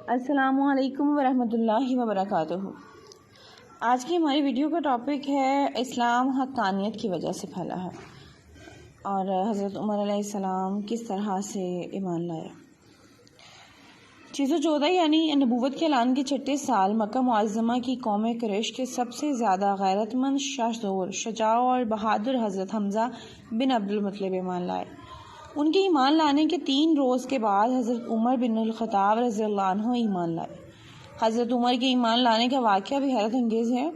السلام علیکم ورحمۃ اللہ وبرکاتہ۔ آج کی ہماری ویڈیو کا ٹاپک ہے اسلام حقانیت کی وجہ سے پھیلا ہے اور حضرت عمر علیہ السلام کس طرح سے ایمان لائے۔ 614 یعنی نبوت کے اعلان کے چھٹے سال مکہ معظمہ کی قوم قریش کے سب سے زیادہ غیرت مند، شجاع اور بہادر حضرت حمزہ بن عبد المطلب ایمان لائے۔ ان کے ایمان لانے کے 3 روز کے بعد حضرت عمر بن الخطاب رضی اللہ عنہ ایمان لائے۔ حضرت عمر کے ایمان لانے کا واقعہ بھی حیرت انگیز ہے۔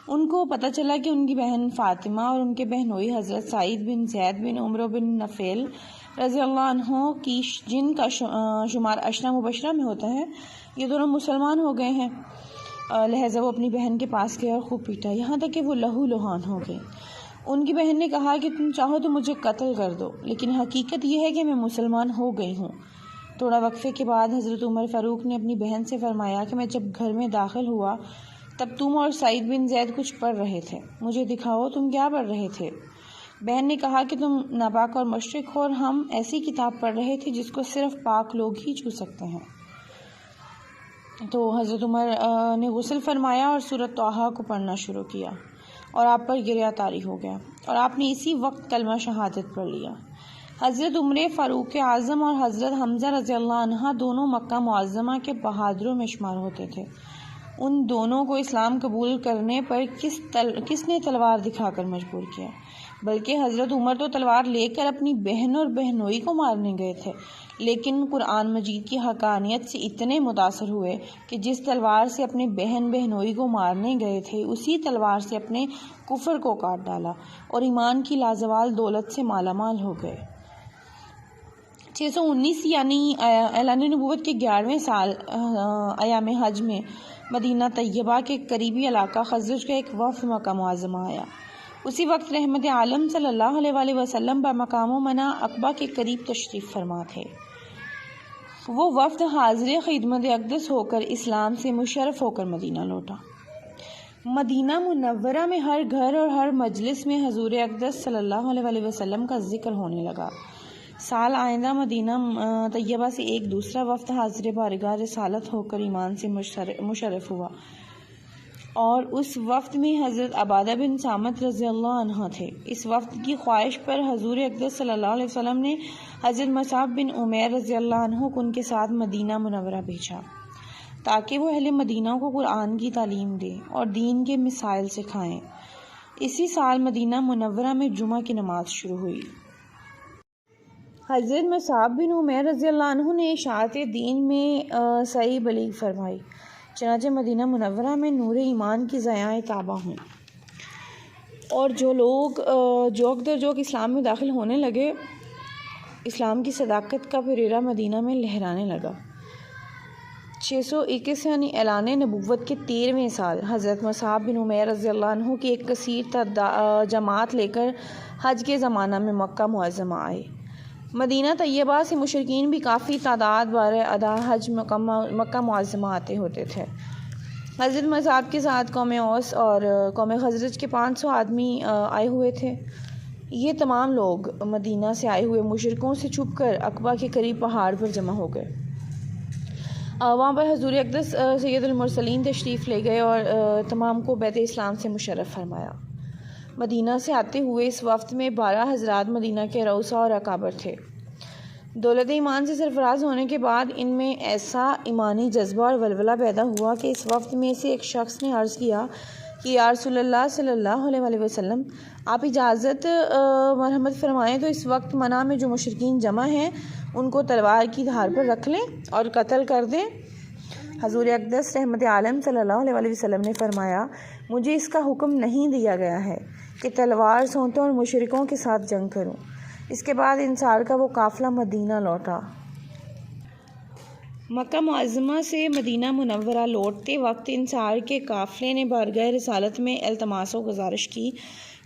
ان کو پتہ چلا کہ ان کی بہن فاطمہ اور ان کے بہنوئی حضرت سعید بن زید بن عمرو بن نفیل رضی اللہ عنہ کی جن کا شمار عشرہ مبشرہ میں ہوتا ہے، یہ دونوں مسلمان ہو گئے ہیں۔ لہذا وہ اپنی بہن کے پاس گئے اور خوب پیٹا، یہاں تک کہ وہ لہو لہان ہو گئی۔ ان کی بہن نے کہا کہ تم چاہو تو مجھے قتل کر دو، لیکن حقیقت یہ ہے کہ میں مسلمان ہو گئی ہوں۔ تھوڑا وقفے کے بعد حضرت عمر فاروق نے اپنی بہن سے فرمایا کہ میں جب گھر میں داخل ہوا تب تم اور سعید بن زید کچھ پڑھ رہے تھے، مجھے دکھاؤ تم کیا پڑھ رہے تھے۔ بہن نے کہا کہ تم ناپاک اور مشرک ہو، اور ہم ایسی کتاب پڑھ رہے تھے جس کو صرف پاک لوگ ہی چھو سکتے ہیں۔ تو حضرت عمر نے غسل فرمایا اور سورۃ طٰہٰ کو پڑھنا شروع کیا اور آپ پر گریہ طاری ہو گیا اور آپ نے اسی وقت کلمہ شہادت پڑھ لیا۔ حضرت عمر فاروق اعظم اور حضرت حمزہ رضی اللہ عنہ دونوں مکہ معظمہ کے بہادروں میں شمار ہوتے تھے۔ ان دونوں کو اسلام قبول کرنے پر کس نے تلوار دکھا کر مجبور کیا؟ بلکہ حضرت عمر تو تلوار لے کر اپنی بہن اور بہنوئی کو مارنے گئے تھے، لیکن قرآن مجید کی حقانیت سے اتنے متاثر ہوئے کہ جس تلوار سے اپنے بہن بہنوئی کو مارنے گئے تھے اسی تلوار سے اپنے کفر کو کاٹ ڈالا اور ایمان کی لازوال دولت سے مالا مال ہو گئے۔ 619 یعنی اعلان نبوت کے 11ویں سال ایام حج میں مدینہ طیبہ کے قریبی علاقہ خزرج کا ایک وفد مکہ معظمہ آیا۔ اسی وقت رحمت عالم صلی اللہ علیہ وآلہ وسلم بمقام منع عقبہ کے قریب تشریف فرما تھے۔ وہ وفد حاضر خدمت اقدس ہو کر اسلام سے مشرف ہو کر مدینہ لوٹا۔ مدینہ منورہ میں ہر گھر اور ہر مجلس میں حضور اقدس صلی اللہ علیہ وآلہ وسلم کا ذکر ہونے لگا۔ سال آئندہ مدینہ طیبہ سے ایک دوسرا وفد حاضر بارگاہ رسالت ہو کر ایمان سے مشرف ہوا، اور اس وفد میں حضرت عبادہ بن صامت رضی اللہ عنہ تھے۔ اس وفد کی خواہش پر حضور اقدس صلی اللہ علیہ وسلم نے حضرت مصعب بن عمیر رضی اللہ عنہ کو ان کے ساتھ مدینہ منورہ بھیجا تاکہ وہ اہل مدینہ کو قرآن کی تعلیم دیں اور دین کے مسائل سکھائیں۔ اسی سال مدینہ منورہ میں جمعہ کی نماز شروع ہوئی۔ حضرت مصعب بن عمیر رضی اللہ عنہ نے اشاعت دین میں صحیح بلیغ فرمائی، چنانچہ مدینہ منورہ میں نور ایمان کی ضیاء تابہ ہوں، اور جو لوگ جوک در جوک اسلام میں داخل ہونے لگے، اسلام کی صداقت کا پریرا مدینہ میں لہرانے لگا۔ 621 یعنی اعلان نبوت کے 13ویں سال حضرت مصعب بن عمیر رضی اللہ عنہ کی ایک کثیر جماعت لے کر حج کے زمانہ میں مکہ معظمہ آئے۔ مدینہ طیبہ سے مشرکین بھی کافی تعداد بارے ادا حج مکہ معظمہ آتے ہوتے تھے۔ حضرت مصعب کے ساتھ قوم اوس اور قوم خزرج کے 500 آدمی آئے ہوئے تھے۔ یہ تمام لوگ مدینہ سے آئے ہوئے مشرکوں سے چھپ کر عقبہ کے قریب پہاڑ پر جمع ہو گئے۔ وہاں پر حضور اقدس سید المرسلین تشریف لے گئے اور تمام کو بیت اسلام سے مشرف فرمایا۔ مدینہ سے آتے ہوئے اس وفد میں 12 حضرات مدینہ کے رؤسا اور اکابر تھے۔ دولت ایمان سے سرفراز ہونے کے بعد ان میں ایسا ایمانی جذبہ اور ولولہ پیدا ہوا کہ اس وفد میں سے ایک شخص نے عرض کیا کہ یا رسول اللہ صلی اللہ علیہ وآلہ وسلم، آپ اجازت مرحمت فرمائیں تو اس وقت منع میں جو مشرکین جمع ہیں ان کو تلوار کی دھار پر رکھ لیں اور قتل کر دیں۔ حضور اقدس رحمت عالم صلی اللہ علیہ وآلہ وسلم نے فرمایا، مجھے اس کا حکم نہیں دیا گیا ہے کہ تلوار سونتوں اور مشرکوں کے ساتھ جنگ کروں۔ اس کے بعد انصار کا وہ قافلہ مدینہ لوٹا۔ مکہ معظمہ سے مدینہ منورہ لوٹتے وقت انصار کے قافلے نے بارگاہ رسالت میں التماس و گزارش کی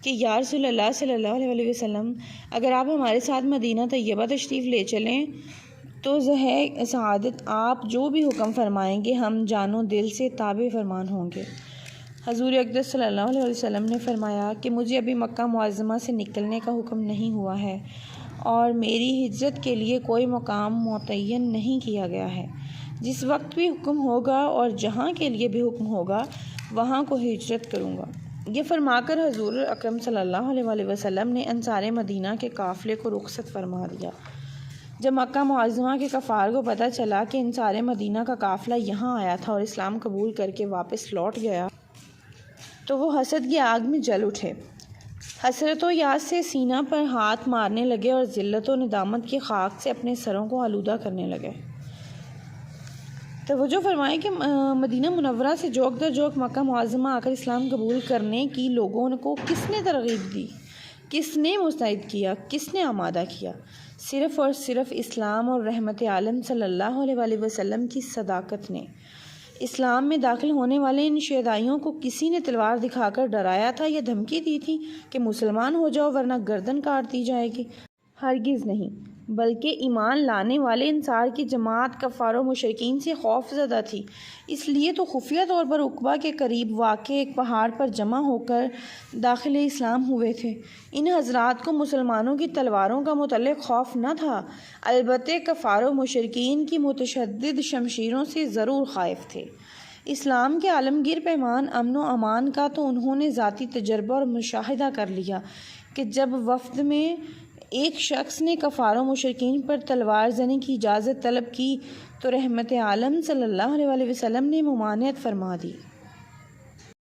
کہ یا رسول اللہ صلی اللہ علیہ وسلم، اگر آپ ہمارے ساتھ مدینہ طیبہ تشریف لے چلیں تو ذہ سعادت آپ جو بھی حکم فرمائیں گے ہم جان و دل سے تابع فرمان ہوں گے۔ حضور اقدس صلی اللہ علیہ وسلم نے فرمایا کہ مجھے ابھی مکہ معظمہ سے نکلنے کا حکم نہیں ہوا ہے اور میری ہجرت کے لیے کوئی مقام متعین نہیں کیا گیا ہے، جس وقت بھی حکم ہوگا اور جہاں کے لیے بھی حکم ہوگا وہاں کو ہجرت کروں گا۔ یہ فرما کر حضور اکرم صلی اللہ علیہ وآلہ وسلم نے انصار مدینہ کے قافلے کو رخصت فرما دیا۔ جب مکہ معظمہ کے کفار کو پتہ چلا کہ انصار مدینہ کا قافلہ یہاں آیا تھا اور اسلام قبول کر کے واپس لوٹ گیا تو وہ حسد کی آگ میں جل اٹھے، حسرت و یاس سے سینہ پر ہاتھ مارنے لگے اور ذلت و ندامت کی خاک سے اپنے سروں کو آلودہ کرنے لگے۔ توجہ فرمائیں کہ مدینہ منورہ سے جوک در جوک مکہ معظمہ آ کر اسلام قبول کرنے کی لوگوں کو کس نے ترغیب دی، کس نے مستعد کیا، کس نے آمادہ کیا؟ صرف اور صرف اسلام اور رحمت عالم صلی اللہ علیہ وآلہ وسلم کی صداقت نے۔ اسلام میں داخل ہونے والے ان شیدائیوں کو کسی نے تلوار دکھا کر ڈرایا تھا یا دھمکی دی تھی کہ مسلمان ہو جاؤ ورنہ گردن کاٹ دی جائے گی؟ ہرگز نہیں، بلکہ ایمان لانے والے انصار کی جماعت کفار و مشرکین سے خوف زدہ تھی، اس لیے تو خفیہ طور پر عقبہ کے قریب واقع ایک پہاڑ پر جمع ہو کر داخل اسلام ہوئے تھے۔ ان حضرات کو مسلمانوں کی تلواروں کا متعلق خوف نہ تھا، البتہ کفار و مشرکین کی متشدد شمشیروں سے ضرور خائف تھے۔ اسلام کے عالمگیر پیمان امن و امان کا تو انہوں نے ذاتی تجربہ اور مشاہدہ کر لیا کہ جب وفد میں ایک شخص نے کفار و مشرکین پر تلوار زنی کی اجازت طلب کی تو رحمت عالم صلی اللہ علیہ وسلم نے ممانعت فرما دی۔